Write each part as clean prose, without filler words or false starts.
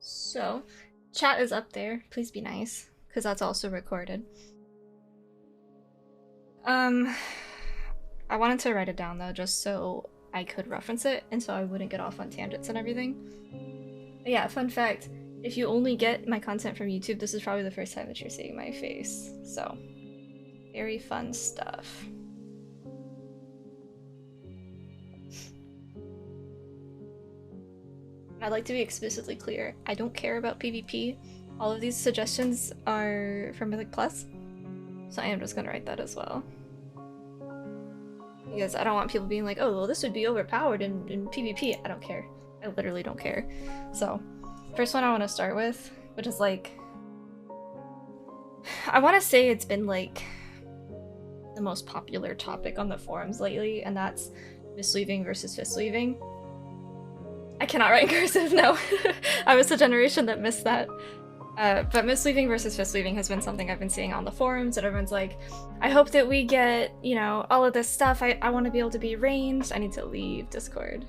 So, chat is up there. Please be nice, because that's also recorded. I wanted to write it down though, just so I could reference it, and so I wouldn't get off on tangents and everything. But yeah, fun fact, if you only get my content from YouTube, this is probably the first time that you're seeing my face. So, very fun stuff. I'd like to be explicitly clear, I don't care about PvP. All of these suggestions are from Mythic Plus, so I am just gonna write that as well. Because I don't want people being like, oh, well, this would be overpowered in PvP. I don't care. I literally don't care. So, first one I want to start with, which is like, I want to say it's been like the most popular topic on the forums lately, and that's Mistweaving versus Fistweaving. I cannot write in cursive, no. I was the generation that missed that. But Mistweaving versus Fistweaving has been something I've been seeing on the forums, and everyone's like, I hope that we get, you know, all of this stuff. I want to be able to be ranged. I need to leave Discord.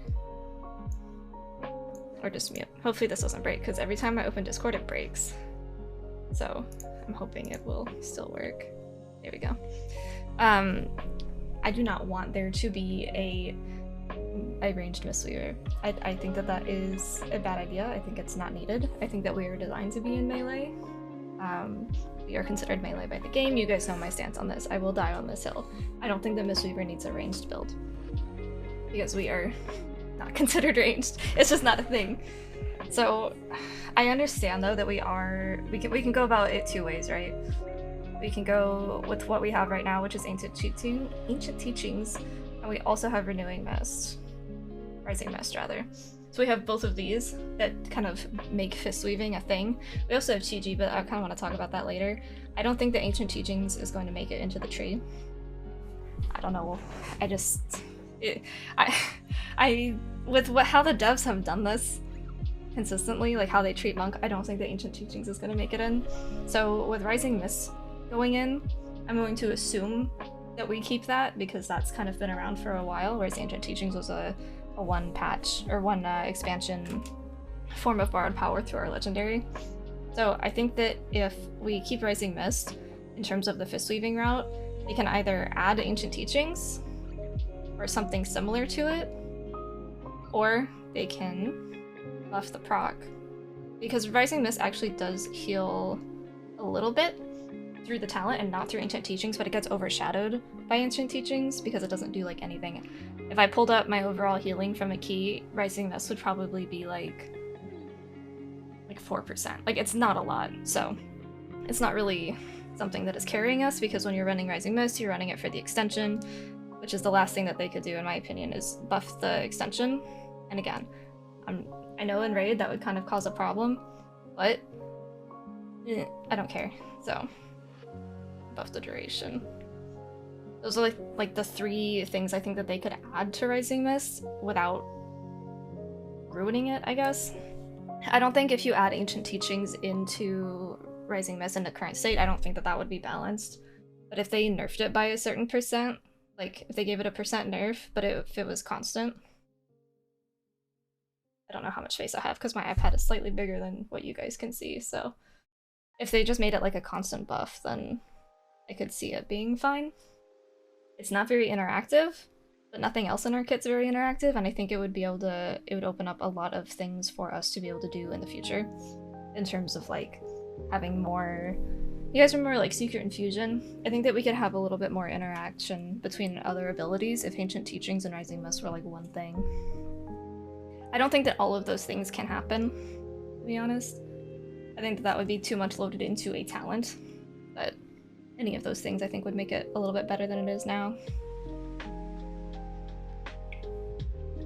Or just mute. Hopefully this doesn't break, because every time I open Discord it breaks. So I'm hoping it will still work. There we go. I do not want there to be a ranged Mistweaver. I think that that is a bad idea. I think it's not needed. I think that we are designed to be in melee. We are considered melee by the game. You guys know my stance on this. I will die on this hill. I don't think that Mistweaver needs a ranged build, because we are not considered ranged. It's just not a thing. So I understand though that we can go about it two ways, right? We can go with what we have right now, which is ancient teachings, and we also have Rising Mist rather. So we have both of these that kind of make Fistweaving a thing. We also have Chi-Ji, but I kind of want to talk about that later. I don't think the Ancient Teachings is going to make it into the tree. I don't know. How the devs have done this consistently, like how they treat Monk, I don't think the Ancient Teachings is going to make it in. So with Rising Mist going in, I'm going to assume that we keep that, because that's kind of been around for a while, whereas Ancient Teachings was a one patch or one expansion form of borrowed power through our legendary. So I think that if we keep Rising Mist in terms of the Fistweaving route, they can either add Ancient Teachings or something similar to it, or they can buff the proc, because Rising Mist actually does heal a little bit through the talent and not through Ancient Teachings, but it gets overshadowed by Ancient Teachings because it doesn't do like anything. If I pulled up my overall healing from a key, Rising Mist would probably be like 4%. Like, it's not a lot, so it's not really something that is carrying us, because when you're running Rising Mist, you're running it for the extension, which is the last thing that they could do, in my opinion, is buff the extension. And again, I know in Raid that would kind of cause a problem, but I don't care, so buff the duration. Those are like the three things I think that they could add to Rising Mist without ruining it, I guess. I don't think if you add Ancient Teachings into Rising Mist in the current state, I don't think that that would be balanced. But if they nerfed it by a certain percent, like if they gave it a percent nerf, but if it was constant. I don't know how much space I have because my iPad is slightly bigger than what you guys can see, so if they just made it like a constant buff, then I could see it being fine. It's not very interactive, but nothing else in our kit's very interactive, and I think it would open up a lot of things for us to be able to do in the future, in terms of like having more. You guys remember like Secret Infusion? I think that we could have a little bit more interaction between other abilities if Ancient Teachings and Rising Mist were like one thing. I don't think that all of those things can happen, to be honest. I think that would be too much loaded into a talent, but any of those things I think would make it a little bit better than it is now.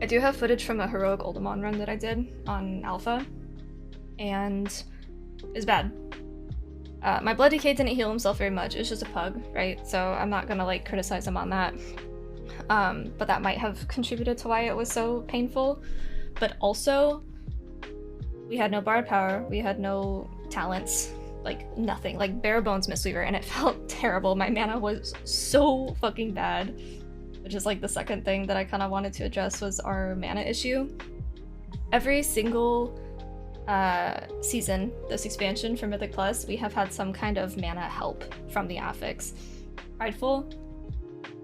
I do have footage from a heroic Oldemon run that I did on Alpha, and it's bad. My Blood Decay didn't heal himself very much. It was just a pug, right? So I'm not gonna like criticize him on that. But that might have contributed to why it was so painful. But also, we had no borrowed power, we had no talents, like nothing, like bare bones Mistweaver, and it felt terrible. My mana was so fucking bad, which is like the second thing that I kind of wanted to address was our mana issue. Every single season, this expansion for Mythic Plus, we have had some kind of mana help from the affix. Prideful,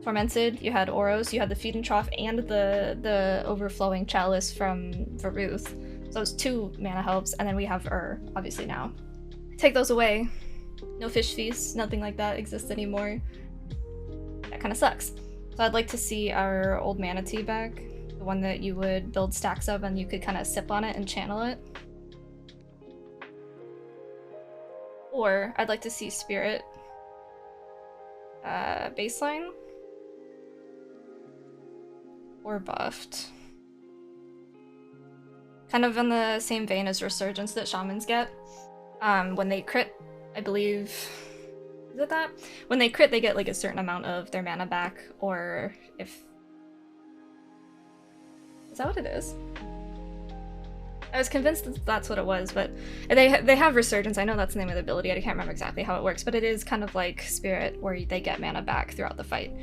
Tormented, you had Oros, you had the Feed and Trough, and the Overflowing Chalice from Varuth. So those 2 mana helps, and then we have obviously now. Take those away. No Fish Feast, nothing like that exists anymore. That kind of sucks. So I'd like to see our old Manatee back. The one that you would build stacks of and you could kind of sip on it and channel it. Or I'd like to see Spirit baseline or buffed. Kind of in the same vein as Resurgence that Shamans get. When they crit, I believe, is it that? When they crit, they get like a certain amount of their mana back, or if... Is that what it is? I was convinced that that's what it was, but they have Resurgence. I know that's the name of the ability. I can't remember exactly how it works, but it is kind of like Spirit, where they get mana back throughout the fight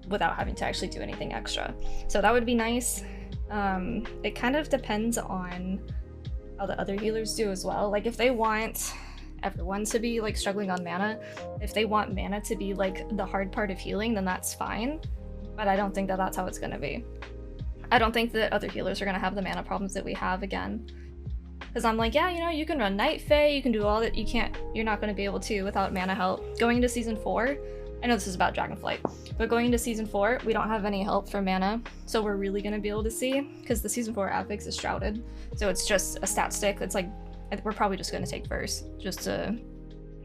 without having to actually do anything extra. So that would be nice. It kind of depends on how the other healers do as well. Like if they want everyone to be like struggling on mana, if they want mana to be like the hard part of healing, then that's fine. But I don't think that that's how it's gonna be. I don't think that other healers are gonna have the mana problems that we have again. Because I'm like, yeah, you know, you can run Night Fae, you can do all that. You're not gonna be able to without mana help. Going into Season 4, I know this is about Dragonflight, but going into Season 4, we don't have any help for mana, so we're really gonna be able to see, because the Season 4 affix is Shrouded, so it's just a stat stick. It's like, we're probably just gonna take Verse, just to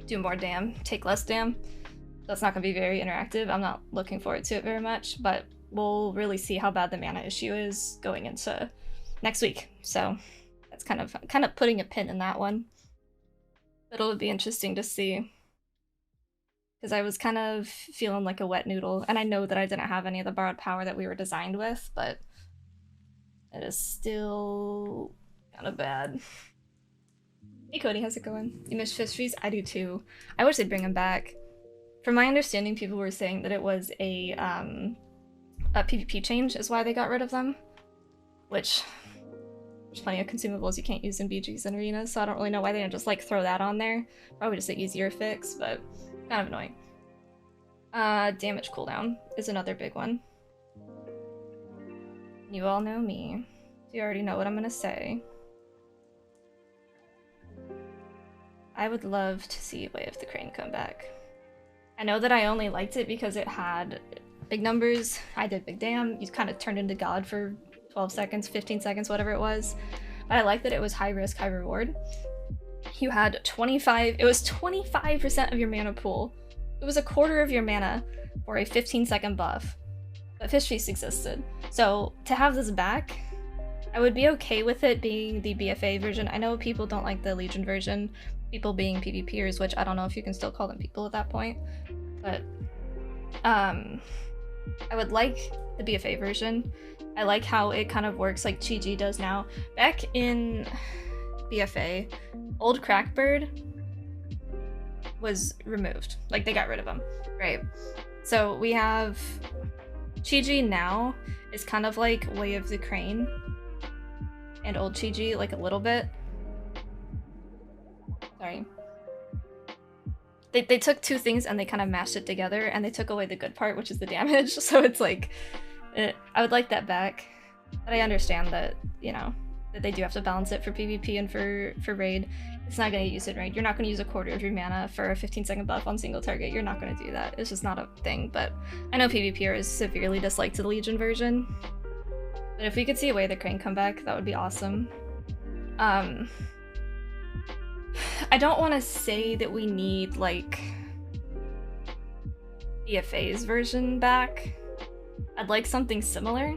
do more dam, take less dam. That's not gonna be very interactive. I'm not looking forward to it very much, but we'll really see how bad the mana issue is going into next week, so that's kind of putting a pin in that one. But it'll be interesting to see. Because I was kind of feeling like a wet noodle, and I know that I didn't have any of the borrowed power that we were designed with, but it is still kind of bad. Hey Cody, how's it going? You miss Fish Feast? I do too. I wish they'd bring him back. From my understanding, people were saying that it was a PvP change is why they got rid of them, which there's plenty of consumables you can't use in BGs and arenas, so I don't really know why they didn't just like throw that on there. Probably just an easier fix, but kind of annoying. Damage cooldown is another big one. You all know me, so you already know what I'm gonna say. I would love to see Way of the Crane come back. I know that I only liked it because it had big numbers. I did big dam. You kind of turned into God for 12 seconds, 15 seconds, whatever it was. But I like that it was high risk, high reward. You had 25, it was 25% of your mana pool. It was a quarter of your mana for a 15-second buff. But Fish Feast existed. So to have this back, I would be okay with it being the BFA version. I know people don't like the Legion version, people being PvPers, which I don't know if you can still call them people at that point. But I would like the BFA version. I like how it kind of works like GG does now. Back in BFA, old Crackbird was removed. Like, they got rid of him, right? So we have Chi-Ji now is kind of like Way of the Crane and old Chi-Ji, like a little bit. Sorry. They took two things and they kind of mashed it together, and they took away the good part, which is the damage. So it's like, I would like that back. But I understand that, you know, that they do have to balance it for PvP and for raid. It's not going to use it raid. You're not going to use a quarter of your mana for a 15-second buff on single target. You're not going to do that. It's just not a thing. But I know PvPer is severely disliked to the Legion version. But if we could see a Way of the Crane come back, that would be awesome. I don't want to say that we need, like, BFA's version back. I'd like something similar.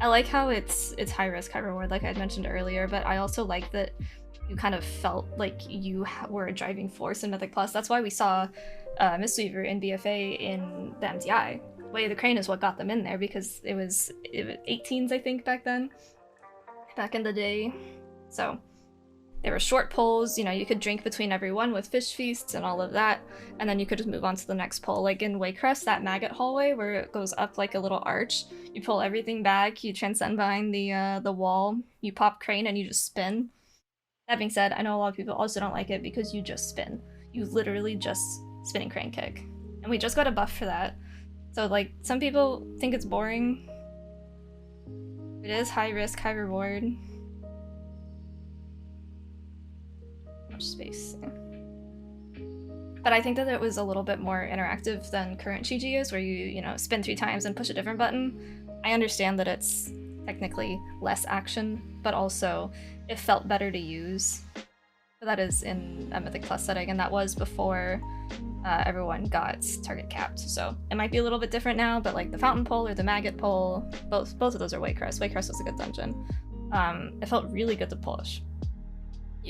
I like how it's high risk, high reward, like I mentioned earlier, but I also like that you kind of felt like you were a driving force in Mythic Plus. That's why we saw Mistweaver in BFA in the MTI. Way of the Crane is what got them in there, because it was 18s, I think, back then. Back in the day. So there were short pulls, you know, you could drink between every one with Fish Feasts and all of that, and then you could just move on to the next pull. Like in Waycrest, that maggot hallway where it goes up like a little arch, you pull everything back, you transcend behind the wall, you pop Crane and you just spin. That being said, I know a lot of people also don't like it because you just spin. You literally just spinning crane kick. And we just got a buff for that. So like, some people think it's boring. It is high risk, high reward. Much space. But I think that it was a little bit more interactive than current GG is, where you know, spin 3 times and push a different button. I understand that it's technically less action, but also it felt better to use. But that is in a Mythic Plus setting, and that was before everyone got target capped. So it might be a little bit different now, but like the Fountain Pole or the Maggot Pole, both of those are Waycrest. Waycrest was a good dungeon. It felt really good to push.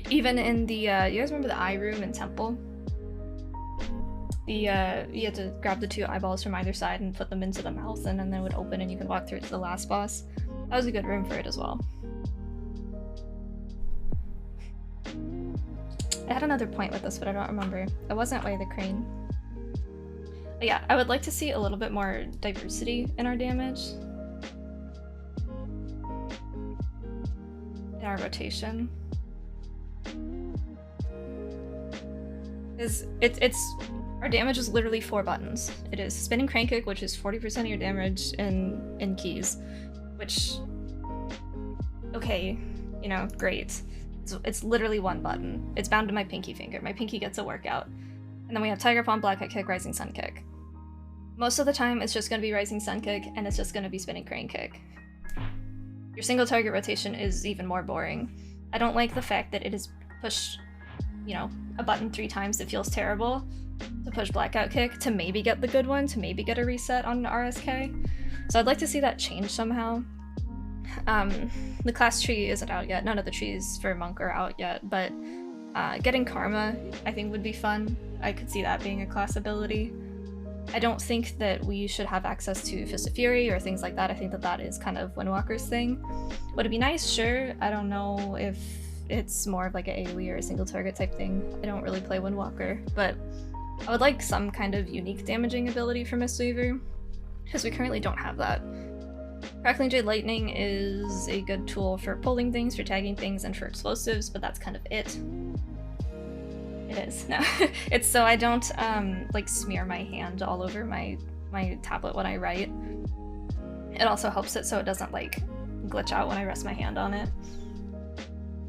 Even in the, you guys remember the Eye Room in Temple? You had to grab the 2 eyeballs from either side and put them into the mouth, and then they would open and you could walk through to the last boss. That was a good room for it as well. I had another point with this, but I don't remember. It wasn't Way the Crane. But yeah, I would like to see a little bit more diversity in our damage. In our rotation. It's our damage is literally 4 buttons. It is spinning crane kick, which is 40% of your damage in keys, which, okay, you know, great. It's literally 1 button. It's bound to my pinky finger. My pinky gets a workout. And then we have Tiger Palm, Black Hat Kick, Rising Sun Kick. Most of the time, it's just going to be Rising Sun Kick, and it's just going to be spinning crane kick. Your single target rotation is even more boring. I don't like the fact that it is push, you know, a button 3 times. It feels terrible to push Blackout Kick to maybe get the good one, to maybe get a reset on RSK. So I'd like to see that change somehow. The class tree isn't out yet. None of the trees for Monk are out yet, but getting Karma I think would be fun. I could see that being a class ability. I don't think that we should have access to Fist of Fury or things like that. I think that that is kind of Windwalker's thing. Would it be nice? Sure. I don't know if it's more of like an AoE or a single target type thing. I don't really play Windwalker, but I would like some kind of unique damaging ability for Mistweaver, because we currently don't have that. Crackling Jade Lightning is a good tool for pulling things, for tagging things, and for explosives, but that's kind of it. It is. No. It's so I don't like smear my hand all over my tablet when I write. It also helps it so it doesn't like glitch out when I rest my hand on it.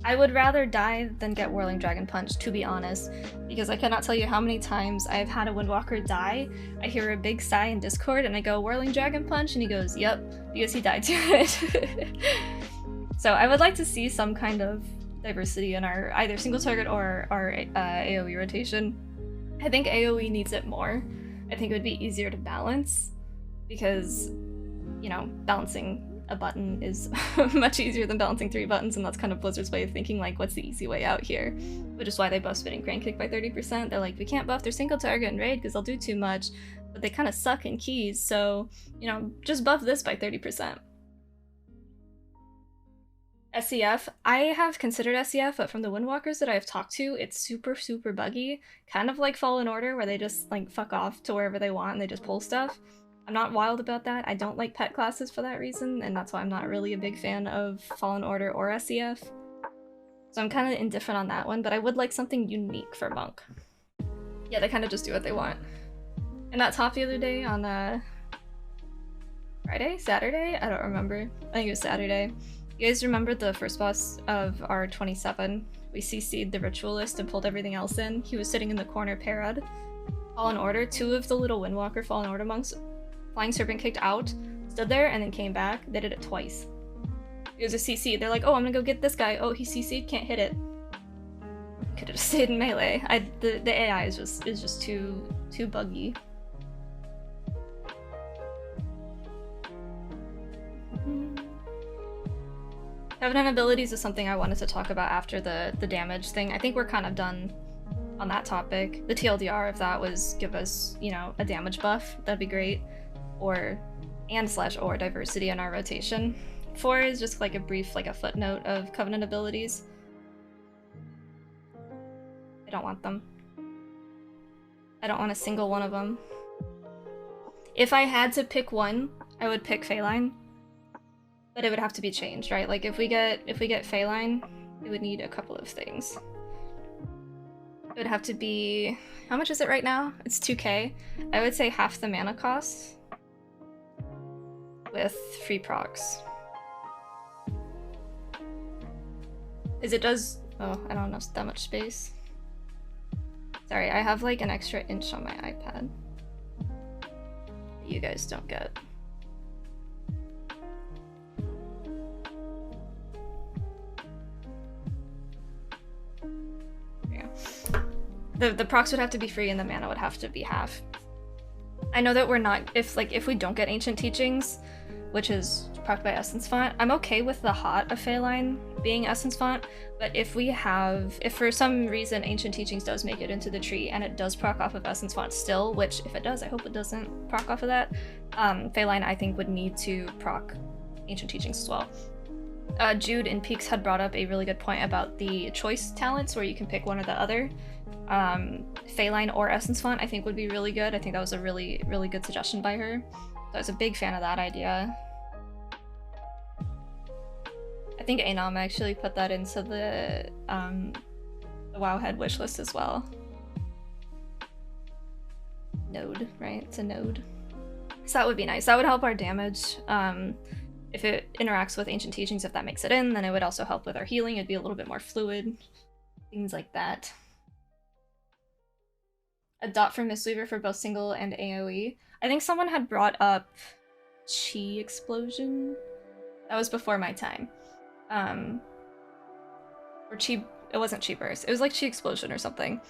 I would rather die than get Whirling Dragon Punch, to be honest, because I cannot tell you how many times I've had a Windwalker die. I hear a big sigh in Discord and I go, Whirling Dragon Punch? And he goes, yep, because he died to it. So I would like to see some kind of diversity in our either single target or our AoE rotation. I think AoE needs it more. I think it would be easier to balance because, you know, balancing a button is much easier than balancing 3 buttons, and that's kind of Blizzard's way of thinking, like, what's the easy way out here? Which is why they buff spinning crane kick by 30%. They're like, we can't buff their single target in raid because they'll do too much, but they kind of suck in keys, so, you know, just buff this by 30%. SEF, I have considered SEF, but from the Windwalkers that I've talked to, it's super, super buggy. Kind of like Fallen Order, where they just, like, fuck off to wherever they want and they just pull stuff. I'm not wild about that. I don't like pet classes for that reason, and that's why I'm not really a big fan of Fallen Order or SEF. So I'm kind of indifferent on that one, but I would like something unique for Monk. Yeah, they kind of just do what they want. And that top the other day on Friday? Saturday? I don't remember. I think it was Saturday. You guys remember the first boss of our 27? We CC'd the Ritualist and pulled everything else in. He was sitting in the corner parad. Fallen Order, 2 of the little Windwalker Fallen Order monks Flying Serpent kicked out, stood there, and then came back. They did it twice. It was a CC. They're like, oh, I'm gonna go get this guy. Oh, he CC'd, can't hit it. Could have just stayed in melee. The AI is just too buggy. Covenant abilities is something I wanted to talk about after the damage thing. I think we're kind of done on that topic. The TLDR of that was give us, you know, a damage buff. That'd be great. Or diversity in our rotation. 4 is just like a brief, like a footnote of Covenant abilities. I don't want them. I don't want a single one of them. If I had to pick one, I would pick Feline. But it would have to be changed, right? Like if we get Feline, it would need a couple of things. It would have to be... How much is it right now? It's 2k. I would say half the mana cost with free procs. Because it does... Oh, I don't have that much space. Sorry, I have like an extra inch on my iPad that you guys don't get. The procs would have to be free and the mana would have to be half. I know that we're not, if we don't get Ancient Teachings, which is procced by Essence Font, I'm okay with the Hot of Phaeline being Essence Font, but if for some reason Ancient Teachings does make it into the tree and it does proc off of Essence Font still, which if it does, I hope it doesn't proc off of that, Phaeline I think would need to proc Ancient Teachings as well. Jude in Peaks had brought up a really good point about the choice talents where you can pick one or the other. Phaeline or Essence Font I think would be really good. I think that was a really, really good suggestion by her. So I was a big fan of that idea. I think Anom actually put that into the Wowhead wishlist as well. Node, right? It's a node. So that would be nice. That would help our damage. If it interacts with Ancient Teachings, if that makes it in, then it would also help with our healing. It'd be a little bit more fluid. Things like that. A dot for Mistweaver for both single and AoE. I think someone had brought up Chi Explosion. That was before my time. Or Chi, it wasn't Chi Burst. It was like Chi Explosion or something.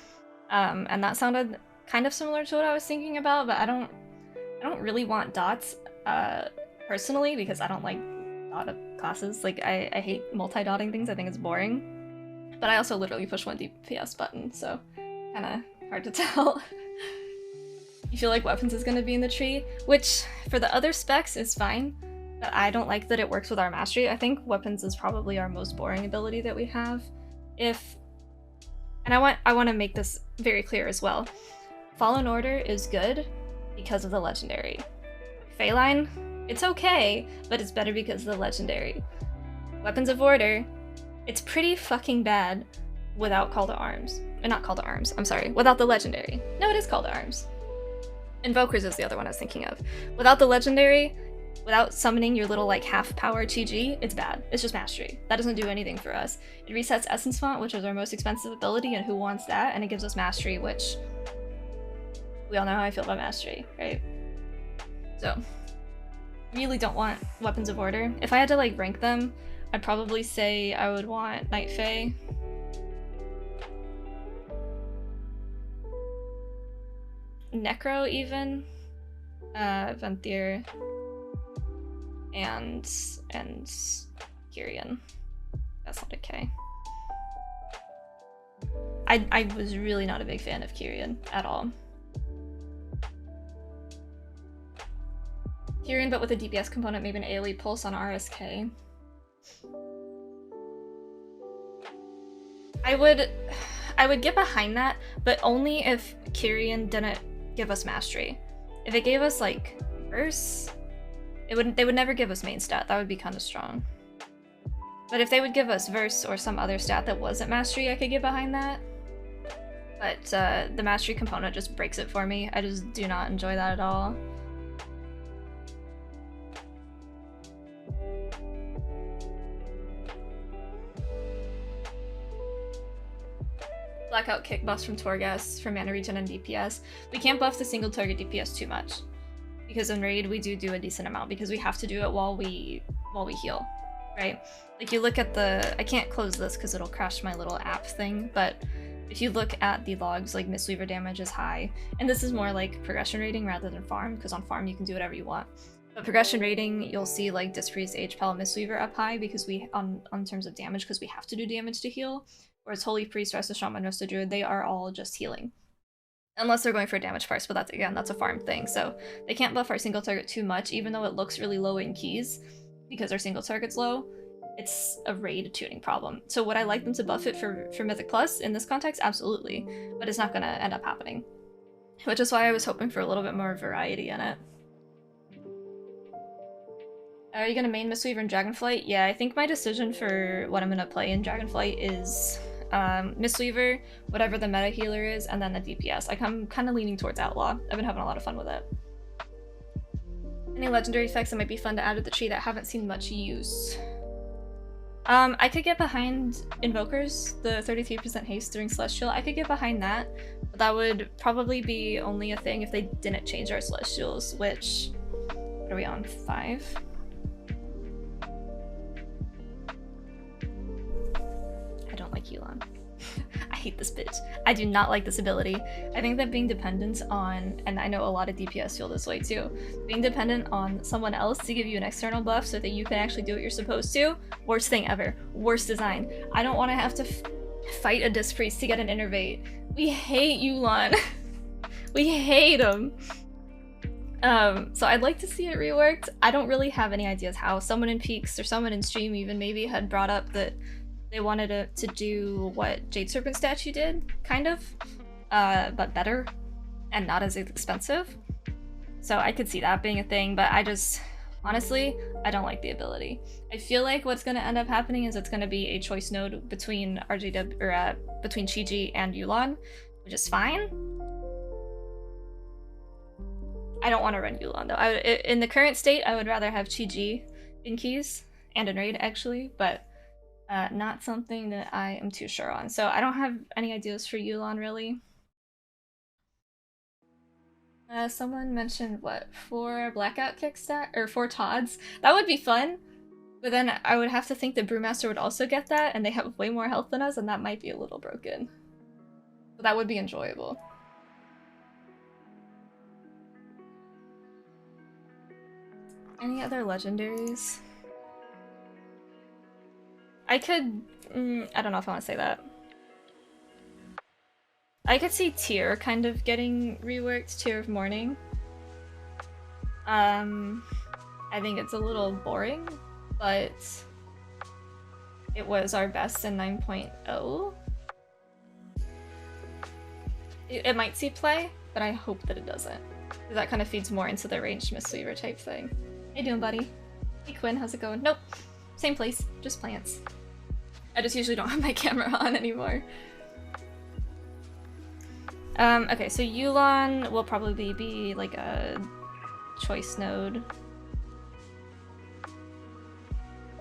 And that sounded kind of similar to what I was thinking about, but I don't really want dots, personally, because I don't like dot classes. Like, I hate multi-dotting things. I think it's boring. But I also literally push one DPS button, so kinda hard to tell. You feel like weapons is gonna be in the tree, which for the other specs is fine, but I don't like that it works with our mastery. I think weapons is probably our most boring ability that we have. And I want to make this very clear as well. Fallen Order is good because of the legendary. Phaeline, it's okay, but it's better because of the legendary. Weapons of Order, it's pretty fucking bad without Call to Arms. Not Call to Arms, I'm sorry, without the legendary. No, it is Call to Arms. Invokers is the other one I was thinking of. Without the legendary, without summoning your little like half power TG, it's bad. It's just mastery. That doesn't do anything for us. It resets Essence Font, which is our most expensive ability, and who wants that? And it gives us mastery, which we all know how I feel about mastery, right? So, really don't want Weapons of Order. If I had to like rank them, I'd probably say I would want Night Fae. Necro even, Venthyr, and Kyrian. That's not okay. I was really not a big fan of Kyrian at all. Kyrian, but with a DPS component, maybe an AoE pulse on RSK. I would get behind that, but only if Kyrian didn't give us mastery. If it gave us like verse, they would never give us main stat. That would be kind of strong. But if they would give us verse or some other stat that wasn't mastery, I could get behind that. But the mastery component just breaks it for me. I just do not enjoy that at all. Blackout kick buffs from Torghast for mana regen and DPS. We can't buff the single target DPS too much, because in raid we do a decent amount because we have to do it while we heal, right? Like you look at the, I can't close this because it'll crash my little app thing, but if you look at the logs, like Mistweaver damage is high, and this is more like progression rating rather than farm, because on farm you can do whatever you want. But progression rating, you'll see like Dispriest, HPL, Mistweaver up high because we on terms of damage, because we have to do damage to heal. Whereas Holy Priest, Rest of Shaman, Rest of Druid, they are all just healing. Unless they're going for a damage first, but that's, again, that's a farm thing. So they can't buff our single target too much, even though it looks really low in keys, because our single target's low. It's a raid tuning problem. So would I like them to buff it for Mythic Plus in this context? Absolutely. But it's not going to end up happening. Which is why I was hoping for a little bit more variety in it. Are you gonna main Mistweaver and Dragonflight? Yeah, I think my decision for what I'm gonna play in Dragonflight is Mistweaver, whatever the meta healer is, and then the DPS. I'm kind of leaning towards Outlaw. I've been having a lot of fun with it. Any legendary effects that might be fun to add to the tree that haven't seen much use? I could get behind Invokers, the 33% haste during Celestial. I could get behind that, but that would probably be only a thing if they didn't change our Celestials, which... What are we on? 5? I don't like Yulon. I hate this bitch. I do not like this ability. I think that being dependent on, and I know a lot of DPS feel this way too, being dependent on someone else to give you an external buff so that you can actually do what you're supposed to, worst thing ever. Worst design. I don't want to have to fight a Disc Priest to get an Innervate. We hate Yulon. We hate him. So I'd like to see it reworked. I don't really have any ideas how. Someone in Peaks or someone in stream even maybe had brought up that they wanted to do what Jade Serpent Statue did, kind of, but better and not as expensive. So I could see that being a thing, but I just, honestly, I don't like the ability. I feel like what's going to end up happening is it's going to be a choice node between RJW, or between Chi-Ji and Yulon, which is fine. I don't want to run Yulon though. In the current state, I would rather have Chi-Ji in keys, and in raid actually, but not something that I am too sure on. So I don't have any ideas for Yulon really. Someone mentioned what, 4 Blackout Kickstack or 4 Todds? That would be fun, but then I would have to think that Brewmaster would also get that, and they have way more health than us, and that might be a little broken. But that would be enjoyable. Any other legendaries? I could... I don't know if I want to say that. I could see Tear kind of getting reworked, Tear of Morning. I think it's a little boring, but it was our best in 9.0. It might see play, but I hope that it doesn't. Because that kind of feeds more into the ranged Mistweaver type thing. How you doing, buddy? Hey Quinn, how's it going? Nope. Same place, just plants. I just usually don't have my camera on anymore. Okay, so Yulon will probably be like a choice node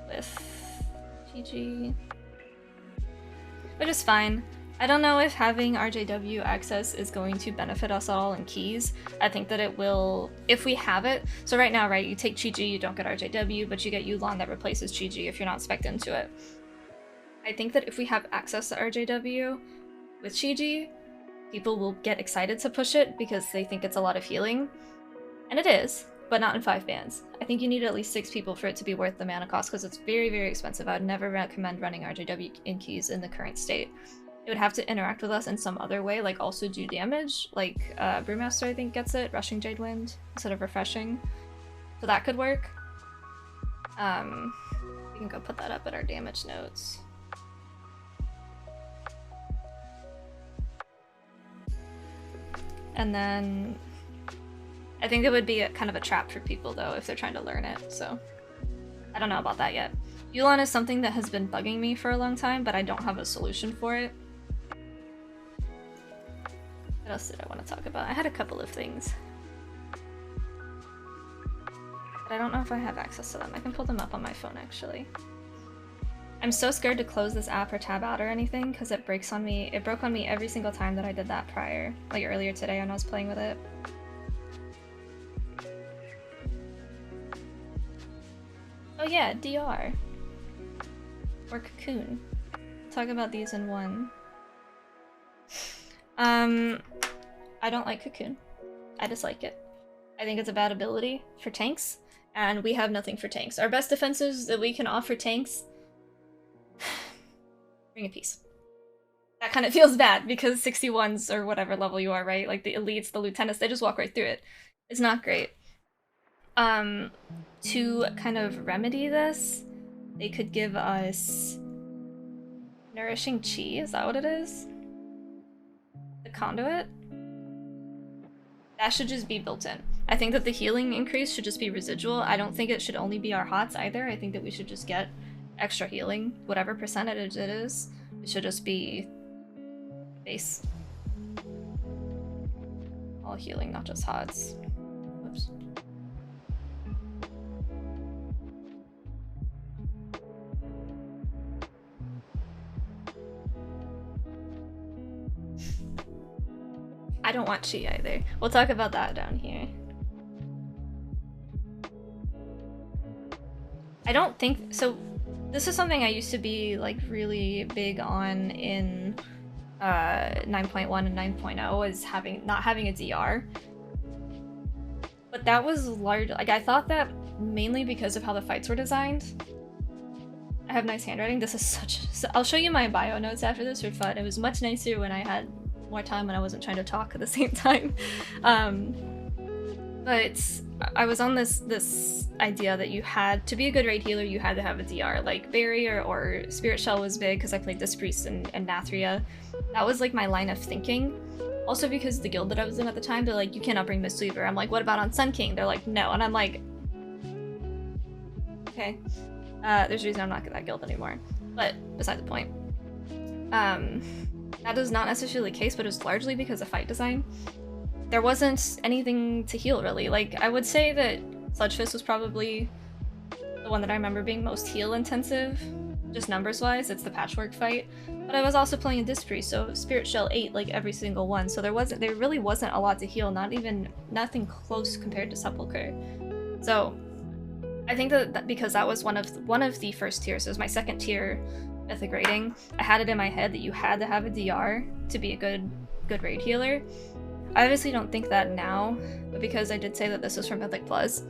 with GG, which is fine. I don't know if having RJW access is going to benefit us at all in keys. I think that it will, if we have it. So right now, right, you take Chi-Ji, you don't get RJW, but you get Yulon that replaces Chi-Ji if you're not spec'd into it. I think that if we have access to RJW with Chi-Ji, people will get excited to push it because they think it's a lot of healing. And it is, but not in 5 bans. I think you need at least 6 people for it to be worth the mana cost because it's very, very expensive. I would never recommend running RJW in keys in the current state. It would have to interact with us in some other way, like also do damage. Like Brewmaster, I think, gets it, rushing Jade Wind instead of refreshing. So that could work. We can go put that up in our damage notes. And then I think it would be kind of a trap for people though if they're trying to learn it, so I don't know about that yet. Yulon is something that has been bugging me for a long time, but I don't have a solution for it. What else did I want to talk about? I had a couple of things, but I don't know if I have access to them. I can pull them up on my phone actually. I'm so scared to close this app or tab out or anything because it breaks on me. It broke on me every single time that I did that prior, like earlier today when I was playing with it. Oh yeah, DR. Or Cocoon. Talk about these in one. I don't like Cocoon. I dislike it. I think it's a bad ability for tanks, and we have nothing for tanks. Our best defenses that we can offer tanks... Ring of Peace. That kind of feels bad because 61s or whatever level you are, right? Like the elites, the lieutenants, they just walk right through it. It's not great. To kind of remedy this, they could give us Nourishing Chi, is that what it is? The conduit? That should just be built in. I think that the healing increase should just be residual. I don't think it should only be our hots either. I think that we should just get extra healing, whatever percentage it is. It should just be base. All healing, not just hots. Whoops. I don't want chi either. We'll talk about that down here. I don't think so. This is something I used to be like really big on in 9.1 and 9.0 is not having a DR. But that was large. Like I thought that mainly because of how the fights were designed. I have nice handwriting. This is I'll show you my bio notes after this for fun. It was much nicer when I had more time when I wasn't trying to talk at the same time. But I was on this idea that you had to be a good raid healer, you had to have a DR. Like Barrier or Spirit Shell was big because I played this Priest and Nathria. That was like my line of thinking. Also because the guild that I was in at the time, they're like, you cannot bring Mistweaver. I'm like, what about on Sun King? They're like, no. And I'm like, okay. There's a reason I'm not in that guild anymore. But beside the point. That is not necessarily the case, but it was largely because of fight design. There wasn't anything to heal, really. Like, I would say that Sludge Fist was probably the one that I remember being most heal-intensive, just numbers-wise. It's the patchwork fight. But I was also playing a Disc Priest, so Spirit Shell ate, like, every single one. So there really wasn't a lot to heal, nothing close compared to Sepulchre. So, I think that because that was one of the first tiers, so it was my second tier mythic rating, I had it in my head that you had to have a DR to be a good raid healer. I obviously don't think that now, but because I did say that this was for Mythic Plus,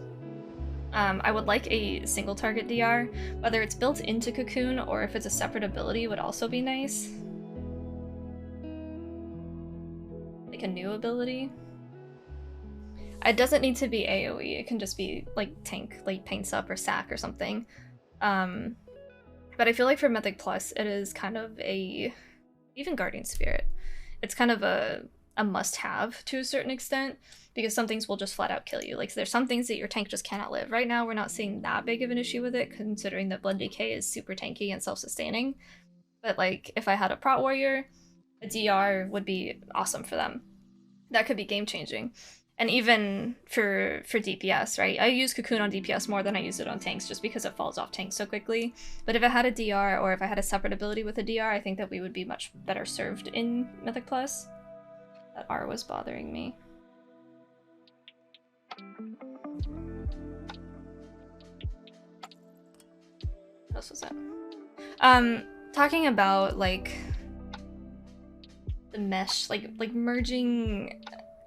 I would like a single target DR. Whether it's built into Cocoon or if it's a separate ability would also be nice. Like a new ability. It doesn't need to be AoE, it can just be like tank, like Paints Up or Sack or something. But I feel like for Mythic Plus, it is kind of even Guardian Spirit, it's kind of a must-have to a certain extent, because some things will just flat out kill you. Like there's some things that your tank just cannot live. Right now, we're not seeing that big of an issue with it, considering that Blood Decay is super tanky and self-sustaining. But like, if I had a Prot Warrior, a DR would be awesome for them. That could be game-changing. And even for DPS, right? I use Cocoon on DPS more than I use it on tanks just because it falls off tanks so quickly. But if I had a DR or if I had a separate ability with a DR, I think that we would be much better served in Mythic Plus. That R was bothering me. What else was that? Talking about like the mesh, like merging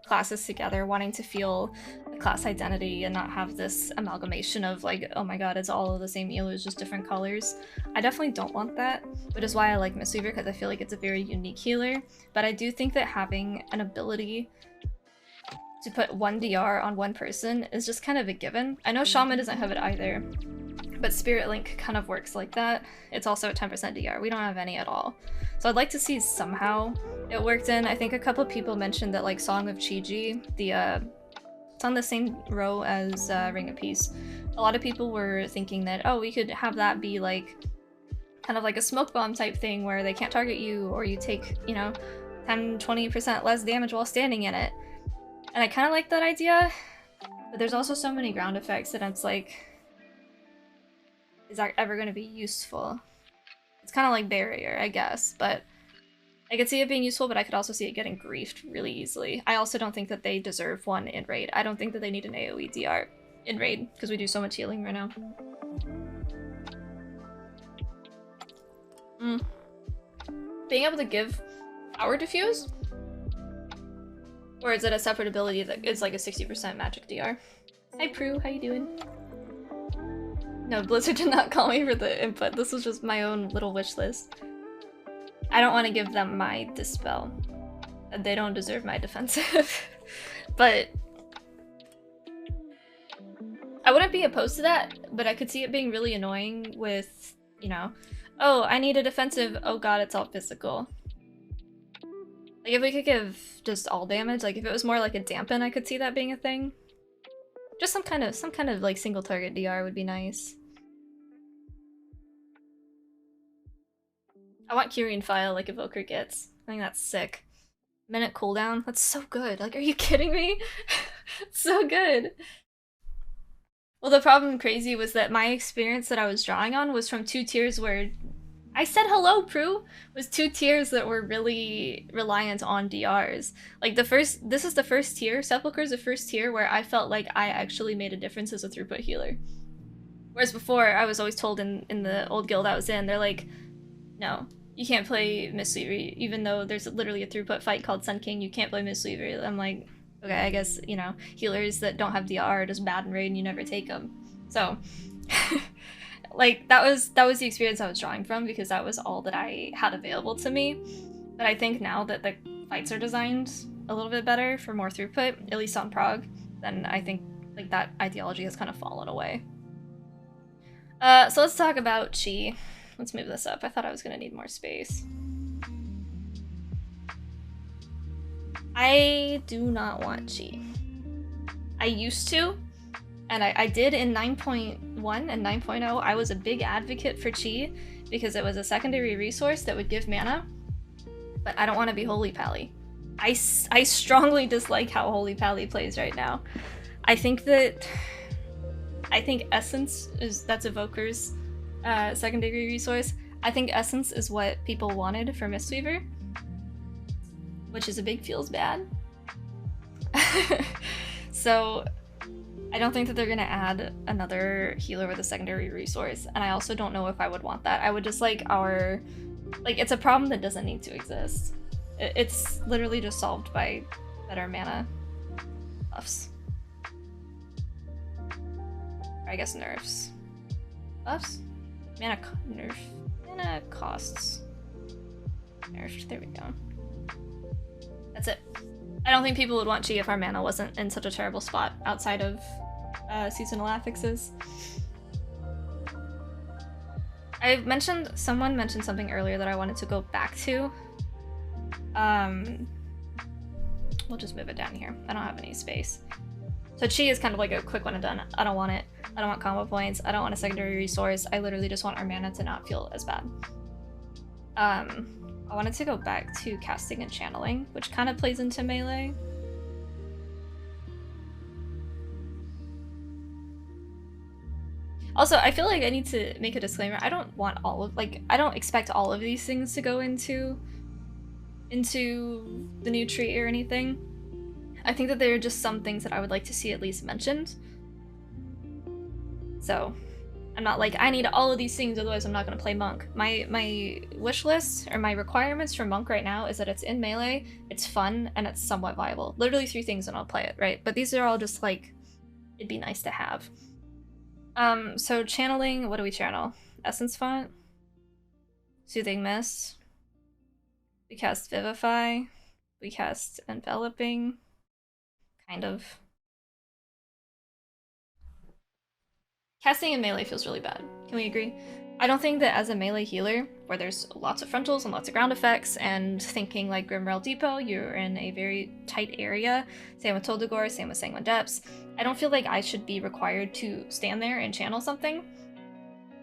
classes together, wanting to feel a class identity and not have this amalgamation of like, oh my god, it's all the same elo, it's just different colors. I definitely don't want that, which is why I like Mistweaver, because I feel like it's a very unique healer. But I do think that having an ability to put one DR on one person is just kind of a given. I know Shaman doesn't have it either, but Spirit Link kind of works like that. It's also a 10% DR. We don't have any at all. So I'd like to see somehow it worked in. I think a couple people mentioned that like Song of Chi-Ji, it's on the same row as Ring of Peace. A lot of people were thinking that, oh, we could have that be like kind of like a smoke bomb type thing where they can't target you, or you take, you know, 10-20% less damage while standing in it. And I kind of like that idea, but there's also so many ground effects that it's like, is that ever going to be useful? It's kind of like Barrier, I guess, but I could see it being useful, but I could also see it getting griefed really easily. I also don't think that they deserve one in raid. I don't think that they need an AoE DR in raid, because we do so much healing right now. Being able to give Power Diffuse? Or is it a separate ability that is like a 60% magic DR? Hi Prue, how you doing? No, Blizzard did not call me for the input. This was just my own little wish list. I don't want to give them my Dispel. They don't deserve my defensive. But I wouldn't be opposed to that, but I could see it being really annoying with, you know, oh, I need a defensive, oh god, it's all physical. Like, if we could give just all damage, like if it was more like a dampen, I could see that being a thing. Just some kind of like single target DR would be nice. I want Kyrian File like Evoker gets. I think that's sick. Minute cooldown? That's so good. Like, are you kidding me? So good. Well, the problem, Crazy, was that my experience that I was drawing on was from 2 tiers where I said hello, Prue, was 2 tiers that were really reliant on DRs. Like this is the first tier, Sepulchre is the first tier where I felt like I actually made a difference as a throughput healer. Whereas before, I was always told in the old guild I was in, they're like, no, you can't play Mistweaver, even though there's literally a throughput fight called Sun King, you can't play Mistweaver. I'm like, okay, I guess, you know, healers that don't have DR are just bad in raid and you never take them. So, like, that was the experience I was drawing from because that was all that I had available to me. But I think now that the fights are designed a little bit better for more throughput, at least on prog, then I think like that ideology has kind of fallen away. So let's talk about Chi. Let's move this up. I thought I was gonna need more space. I do not want Chi. I used to, and I did in 9.1 and 9.0. I was a big advocate for Chi because it was a secondary resource that would give mana, but I don't want to be Holy Pally. I strongly dislike how Holy Pally plays right now. I think Essence that's Evoker's secondary resource. I think Essence is what people wanted for Mistweaver, which is a big feels bad. So I don't think that they're gonna add another healer with a secondary resource, and I also don't know if I would want that. I would just like it's a problem that doesn't need to exist. It's literally just solved by better mana buffs. Or I guess nerfs. Buffs? Mana costs. Nerfed. There we go. That's it. I don't think people would want Chi if our mana wasn't in such a terrible spot outside of seasonal affixes. Someone mentioned something earlier that I wanted to go back to. We'll just move it down here. I don't have any space. So Chi is kind of like a quick one and done. I don't want it. I don't want combo points. I don't want a secondary resource. I literally just want our mana to not feel as bad. I wanted to go back to casting and channeling, which kind of plays into melee. Also, I feel like I need to make a disclaimer. I don't want I don't expect all of these things to go into the new tree or anything. I think that there are just some things that I would like to see at least mentioned. So, I'm not like, I need all of these things, otherwise I'm not going to play Monk. My wish list, or my requirements for Monk right now is that it's in melee, it's fun, and it's somewhat viable. Literally 3 things and I'll play it, right? But these are all just like, it'd be nice to have. So channeling, what do we channel? Essence Font? Soothing Mist? We cast Vivify? We cast Enveloping? Kind of. Casting in melee feels really bad. Can we agree? I don't think that as a melee healer, where there's lots of frontals and lots of ground effects, and thinking like Grimrail Depot, you're in a very tight area. Same with Toldegor, same with Sanguine Depths. I don't feel like I should be required to stand there and channel something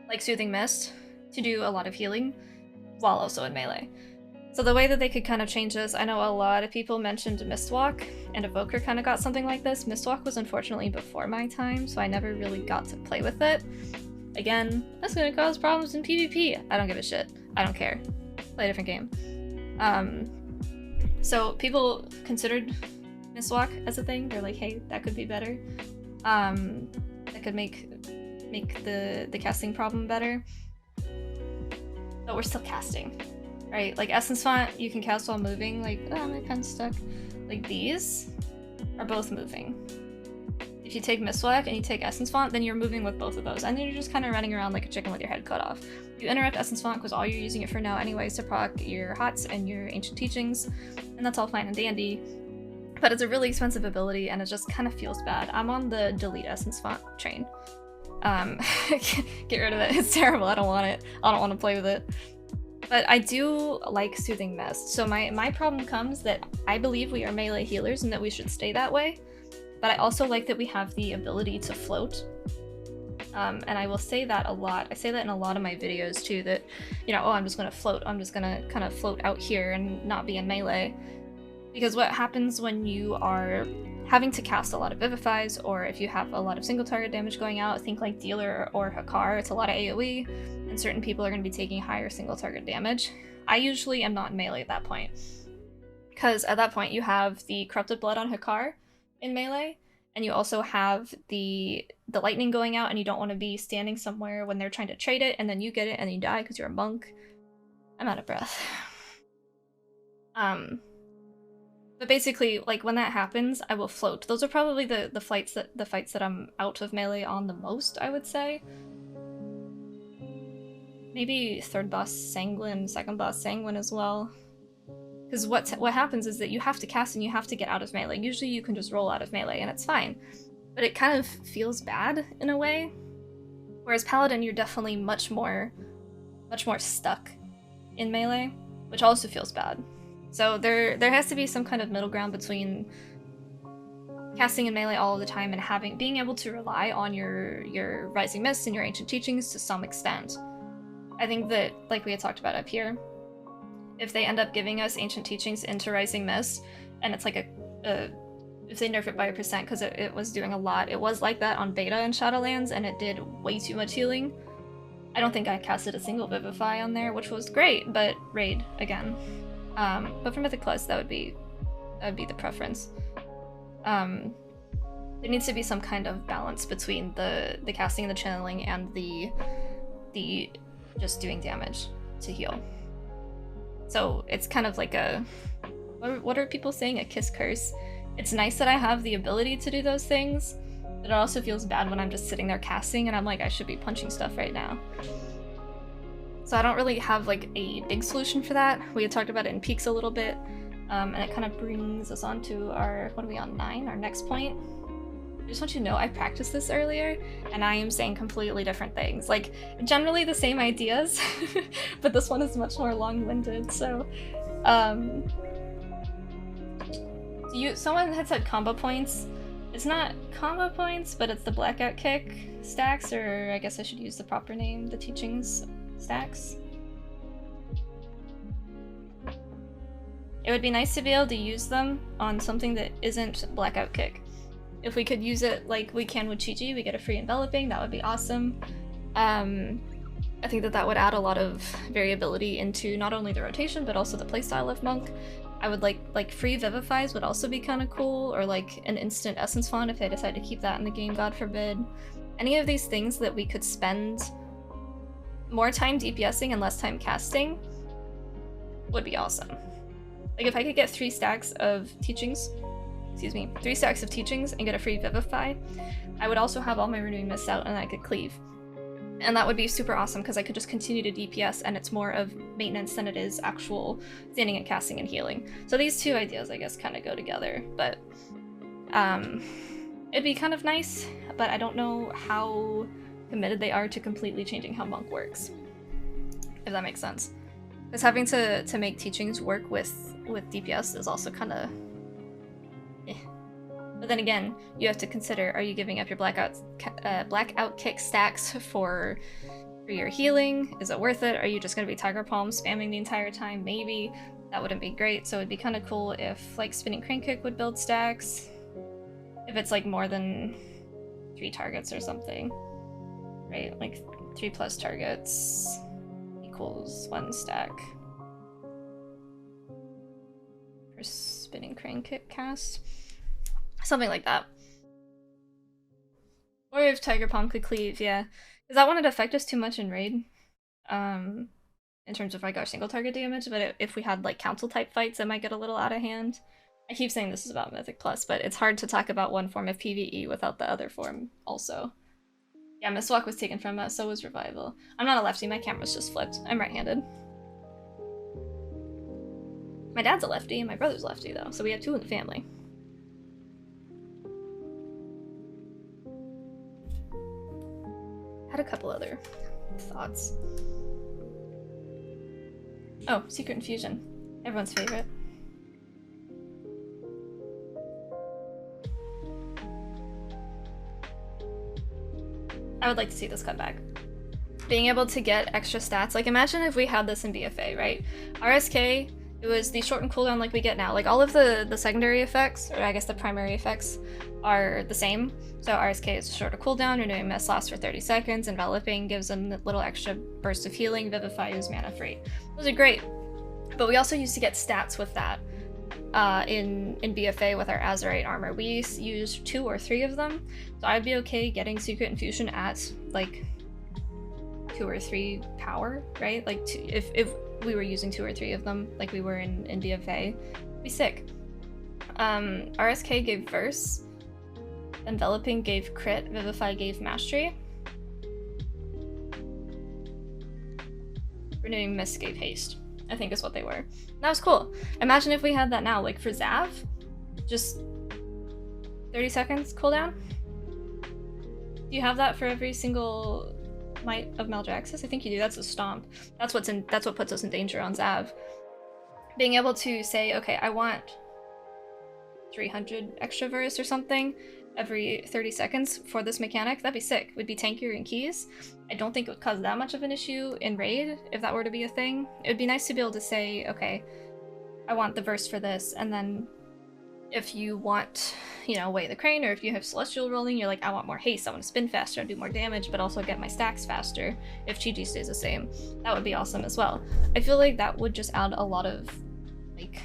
like Soothing Mist to do a lot of healing while also in melee. So the way that they could kind of change this, I know a lot of people mentioned Mistwalk, and Evoker kind of got something like this. Mistwalk was unfortunately before my time, so I never really got to play with it. Again, that's gonna cause problems in PvP. I don't give a shit. I don't care. Play a different game. So people considered Mistwalk as a thing. They're like, hey, that could be better. That could make the casting problem better. But we're still casting. Right, like Essence Font, you can cast while moving, like, oh, my pen's stuck. Like, these are both moving. If you take Mistwalk and you take Essence Font, then you're moving with both of those, and then you're just kind of running around like a chicken with your head cut off. You interrupt Essence Font because all you're using it for now anyways to proc your HOTS and your Ancient Teachings, and that's all fine and dandy, but it's a really expensive ability, and it just kind of feels bad. I'm on the delete Essence Font train. Get rid of it, it's terrible, I don't want it. I don't want to play with it. But I do like Soothing Mist. So my problem comes that I believe we are melee healers and that we should stay that way. but I also like that we have the ability to float. And I will say that a lot. I say that in a lot of my videos too, that, you know, oh, I'm just gonna float. I'm just gonna kind of float out here and not be in melee. Because what happens when you are having to cast a lot of Vivifies, or if you have a lot of single target damage going out, think like Dealer or Hakar, it's a lot of AoE, and certain people are going to be taking higher single target damage. I usually am not in melee at that point. Because at that point you have the Corrupted Blood on Hakar in melee, and you also have the lightning going out, and you don't want to be standing somewhere when they're trying to trade it, and then you get it, and then you die because you're a monk. I'm out of breath. But basically, like, when that happens, I will float. Those are probably the fights that I'm out of melee on the most, I would say. Maybe third boss Sanguine, second boss Sanguine as well. Because what happens is that you have to cast and you have to get out of melee. Usually you can just roll out of melee and it's fine. But it kind of feels bad in a way. Whereas Paladin, you're definitely much more stuck in melee, which also feels bad. So there has to be some kind of middle ground between casting in melee all the time and being able to rely on your Rising Mist and your Ancient Teachings to some extent. I think that, like we had talked about up here, if they end up giving us Ancient Teachings into Rising Mist, and it's like if they nerf it by 1% because it was doing a lot. It was like that on beta in Shadowlands, and it did way too much healing. I don't think I casted a single Vivify on there, which was great, but raid again. But for Mythic Plus, that would be the preference. There needs to be some kind of balance between the casting and the channeling and the just doing damage to heal. So it's kind of like a, what are people saying? A kiss curse. It's nice that I have the ability to do those things, but it also feels bad when I'm just sitting there casting and I'm like, I should be punching stuff right now. So I don't really have like a big solution for that. We had talked about it in Peaks a little bit, and it kind of brings us on to our, what are we on, 9? Our next point. I just want you to know I practiced this earlier, and I am saying completely different things. Like, generally the same ideas, but this one is much more long-winded, so... someone had said combo points. It's not combo points, but it's the blackout kick stacks, or I guess I should use the proper name, the teachings stacks. It would be nice to be able to use them on something that isn't blackout kick. If we could use it like we can with Chi-Chi, we get a free enveloping, that would be awesome. I think that would add a lot of variability into not only the rotation, but also the playstyle of Monk. I would like free Vivifies would also be kind of cool, or like an instant Essence Font if they decide to keep that in the game, God forbid. Any of these things that we could spend more time DPSing and less time casting would be awesome. Like if I could get 3 stacks of teachings, 3 stacks of teachings and get a free Vivify, I would also have all my Renewing Mists out and I could cleave. And that would be super awesome because I could just continue to DPS and it's more of maintenance than it is actual standing and casting and healing. So these two ideas, I guess, kind of go together, but it'd be kind of nice, but I don't know how committed they are to completely changing how Monk works, if that makes sense. Because having to make teachings work with DPS is also kind of eh. But then again, you have to consider, are you giving up your blackout kick stacks for your healing? Is it worth it? Are you just going to be Tiger Palm spamming the entire time? Maybe. That wouldn't be great, so it'd be kind of cool if like Spinning Crane Kick would build stacks. If it's like more than 3 targets or something. Right? Like 3 plus targets equals 1 stack per Spinning Crane Kick cast. Something like that. Or if Tiger Palm could cleave, yeah. Because that wouldn't affect us too much in raid. In terms of like our single target damage, but if we had like council type fights, it might get a little out of hand. I keep saying this is about Mythic Plus, but it's hard to talk about one form of PvE without the other form also. Yeah, Mistwalk was taken from us, so was Revival. I'm not a lefty, my camera's just flipped. I'm right-handed. My dad's a lefty, and my brother's lefty though, so we have 2 in the family. Had a couple other thoughts. Oh, Secret Infusion. Everyone's favorite. I would like to see this come back. Being able to get extra stats. Like, imagine if we had this in BFA, right? RSK, it was the shortened cooldown like we get now. Like, all of the secondary effects, or I guess the primary effects, are the same. So RSK is a shorter cooldown, Renewing Mist lasts for 30 seconds, Enveloping gives them a little extra burst of healing, Vivify is mana free. Those are great. But we also used to get stats with that in BFA with our Azurite armor. We used 2 or 3 of them, so I'd be okay getting Secret Infusion at like 2 or 3 power, right? Like if we were using 2 or 3 of them like we were in BFA, it'd be sick. RSK gave Verse, Enveloping gave Crit, Vivify gave Mastery, Renewing Mist gave Haste, I think is what they were. That was cool. Imagine if we had that now, like for Zav, just 30 seconds cooldown. Do you have that for every single Might of Maldraxxus? I think you do. That's a stomp. That's what puts us in danger on Zav. Being able to say, okay, I want 300 extra verse or something every 30 seconds for this mechanic, that'd be sick. Would be tankier in keys. I don't think it would cause that much of an issue in raid if that were to be a thing. It would be nice to be able to say, okay, I want the verse for this, and then if you want, you know, Way of the Crane, or if you have Celestial rolling, you're like, I want more haste, I want to spin faster and do more damage, but also get my stacks faster if Chi-Ji stays the same. That would be awesome as well. I feel like that would just add a lot of, like,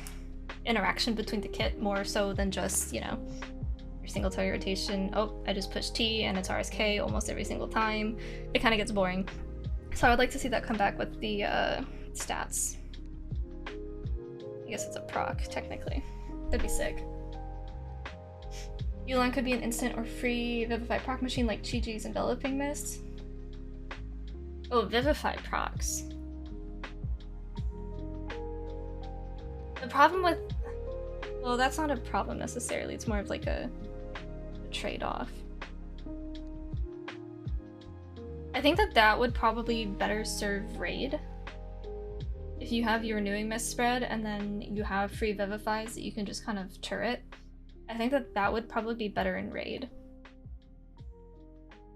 interaction between the kit, more so than just, you know, your single target rotation. Oh, I just pushed T and it's RSK almost every single time. It kind of gets boring. So I would like to see that come back with the stats. I guess it's a proc, technically. That'd be sick. Yulan could be an instant or free Vivify proc machine like Chi-Ji's Enveloping Mist. Oh, Vivify procs. The problem with... Well, that's not a problem necessarily. It's more of like a trade-off. I think that would probably better serve raid. If you have your Renewing Mist spread and then you have free Vivifies that you can just kind of turret, I think that would probably be better in raid.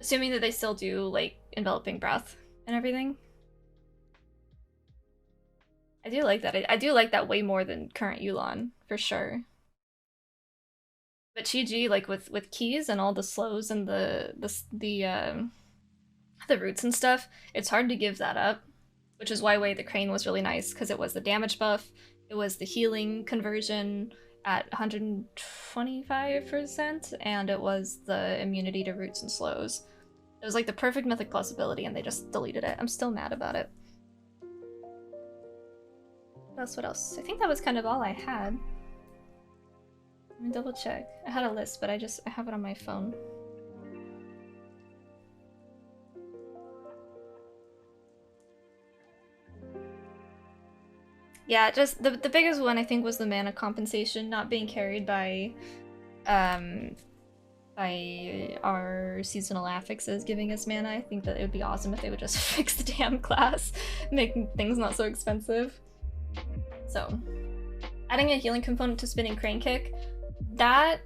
Assuming that they still do, like, Enveloping Breath and everything. I do like that. I do like that way more than current Yulan, for sure. But Chi-Ji, like, with keys and all the slows and the roots and stuff, it's hard to give that up. Which is why Way of the Crane was really nice, because it was the damage buff, it was the healing conversion at 125%, and it was the immunity to roots and slows. It was like the perfect Mythic Plus ability, and they just deleted it. I'm still mad about it. What else? I think that was kind of all I had. Let me double check. I had a list, but I have it on my phone. Yeah, just the biggest one I think was the mana compensation not being carried by our seasonal affixes giving us mana. I think that it would be awesome if they would just fix the damn class, making things not so expensive. So, adding a healing component to spinning Crane Kick, that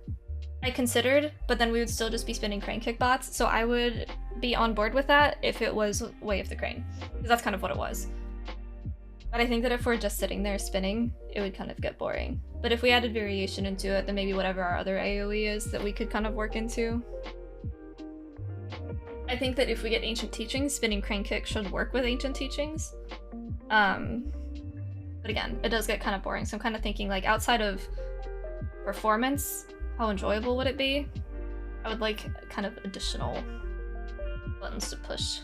I considered, but then we would still just be spinning Crane Kick bots, so I would be on board with that if it was Way of the Crane, because that's kind of what it was. But I think that if we're just sitting there spinning, it would kind of get boring. But if we added variation into it, then maybe whatever our other AoE is that we could kind of work into. I think that if we get Ancient Teachings, spinning Crane Kick should work with Ancient Teachings. But again, it does get kind of boring, so I'm kind of thinking, like, outside of performance, how enjoyable would it be? I would like kind of additional buttons to push.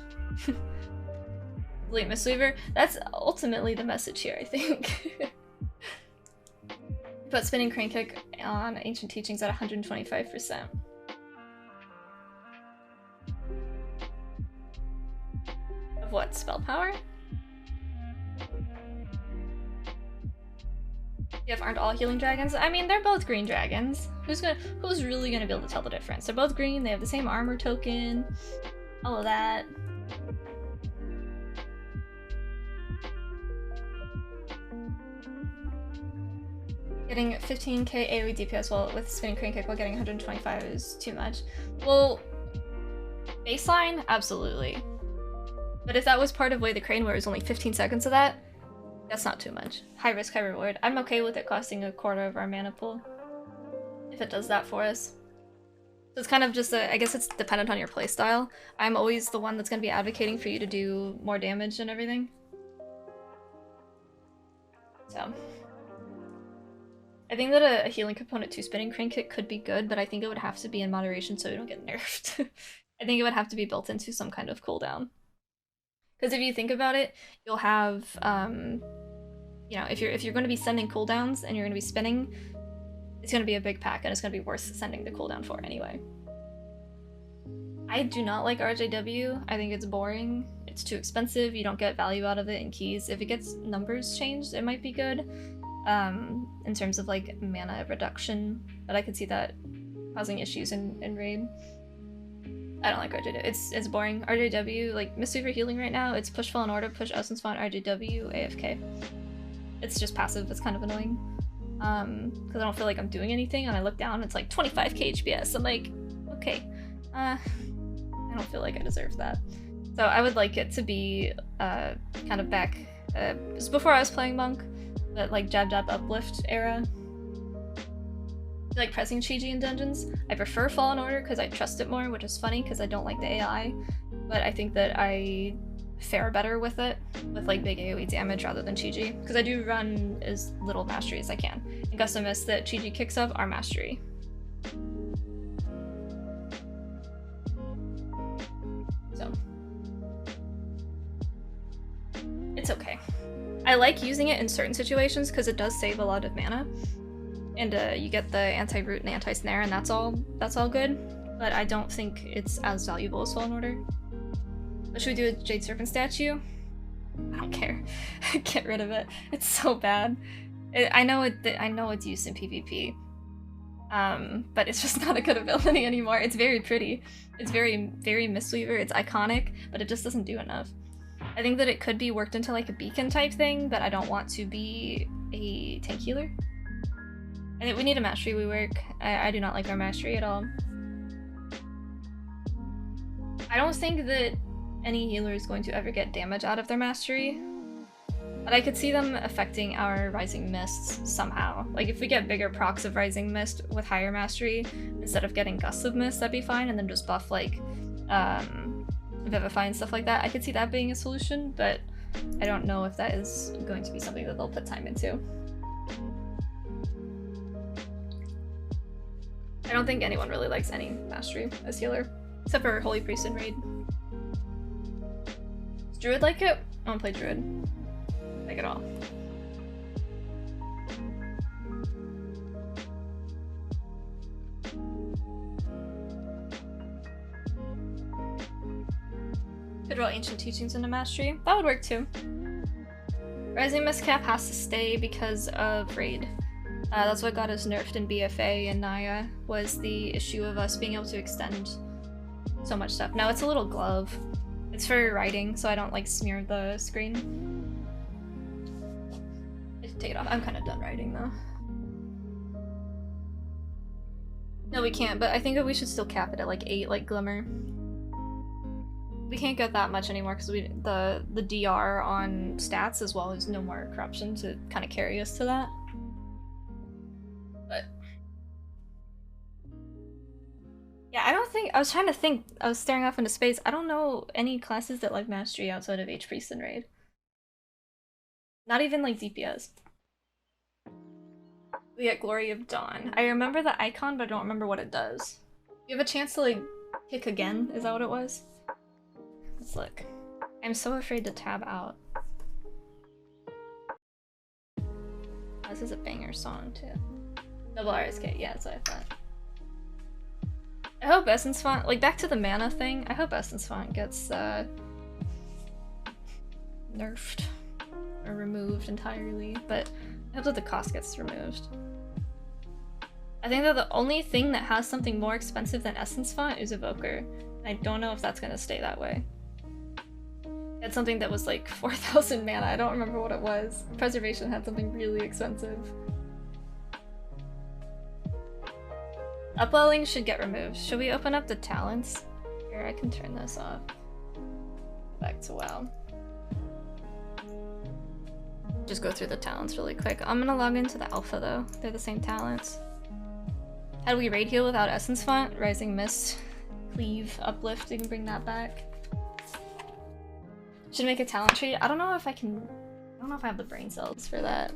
Delete Mistweaver. That's ultimately the message here, I think. But spinning Crane Kick on Ancient Teachings at 125%. Of what? Spell power? If aren't all healing dragons? I mean, they're both green dragons. Who's really gonna be able to tell the difference? They're both green, they have the same armor token, all of that. Getting 15k AoE DPS while with spinning Crane Kick while getting 125 is too much. Well, Baseline? Absolutely. But if that was part of Way the Crane where it was only 15 seconds of that, that's not too much. High risk, high reward. I'm okay with it costing a quarter of our mana pool. If it does that for us. So it's kind of just I guess it's dependent on your playstyle. I'm always the one that's going to be advocating for you to do more damage and everything. So. I think that a healing component to Spinning Crane Kick could be good, but I think it would have to be in moderation so we don't get nerfed. I think it would have to be built into some kind of cooldown. Because if you think about it, you'll have, you know, if you're going to be sending cooldowns and you're going to be spinning, it's going to be a big pack and it's going to be worth sending the cooldown for anyway. I do not like RJW. I think it's boring. It's too expensive. You don't get value out of it in keys. If it gets numbers changed, it might be good. In terms of like mana reduction, but I could see that causing issues in raid. I don't like RJW. It's boring. RJW, like Mistweaver healing right now, it's push Fallen Order, push Essence Font, RJW, AFK. It's just passive. It's kind of annoying. Because I don't feel like I'm doing anything, and I look down, it's like 25k HPS. I'm like, okay, I don't feel like I deserve that. So I would like it to be kind of back. It was before I was playing Monk. That like jab uplift era. I like pressing Chi-Ji in dungeons. I prefer Fallen Order because I trust it more, which is funny because I don't like the AI, but I think that I fare better with it, with like big AoE damage rather than Chi-Ji, because I do run as little mastery as I can. And Gust Mist that Chi-Ji kicks up are mastery. So it's okay. I like using it in certain situations because it does save a lot of mana, and you get the anti-root and anti-snare, and that's all good. But I don't think it's as valuable as Fallen Order. What should we do with Jade Serpent statue? I don't care. Get rid of it. It's so bad. I know it's used in PvP, but it's just not a good ability anymore. It's very pretty. It's very Mistweaver. It's iconic, but it just doesn't do enough. I think that it could be worked into like a beacon type thing, but I don't want to be a tank healer. I think we need a mastery rework. I do not like our mastery at all. I don't think that any healer is going to ever get damage out of their mastery, but I could see them affecting our Rising Mists somehow. Like if we get bigger procs of Rising Mist with higher mastery, instead of getting Gusts of Mist, that'd be fine, and then just buff like Vivify and stuff like that. I could see that being a solution, but I don't know if that is going to be something that they'll put time into. I don't think anyone really likes any mastery as healer, except for Holy Priest and Raid. Does Druid like it? I don't play Druid. Like it all. Could roll Ancient Teachings into Mastery. That would work too. Rising Mist cap has to stay because of Raid. That's what got us nerfed in BFA and Naya, was the issue of us being able to extend so much stuff. Now it's a little glove. It's for writing, so I don't like smear the screen. I should take it off. I'm kind of done writing though. No, we can't, but I think that we should still cap it at like 8, like Glimmer. We can't get that much anymore because the DR on stats as well as no more corruption to kind of carry us to that. But yeah, I don't think, I was trying to think, I was staring off into space. I don't know any classes that like mastery outside of H-Priest and Raid. Not even like DPS. We get Glory of Dawn. I remember the icon, but I don't remember what it does. You have a chance to like kick again? Is that what it was? Let's look. I'm so afraid to tab out. This is a banger song too. Double RSK, yeah, that's what I thought. I hope Essence Font, like back to the mana thing, I hope Essence Font gets nerfed or removed entirely, but I hope that the cost gets removed. I think that the only thing that has something more expensive than Essence Font is Evoker. I don't know if that's gonna stay that way. It's something that was like 4,000 mana, I don't remember what it was. Preservation had something really expensive. Upwelling should get removed. Should we open up the talents? Here. Here, I can turn this off. Back to WoW. Just go through the talents really quick. I'm gonna log into the alpha though. They're the same talents. How do we raid heal without essence font? Rising Mist, Cleave, Uplift, you can bring that back. Should make a talent tree. I don't know if I can, I don't know if I have the brain cells for that.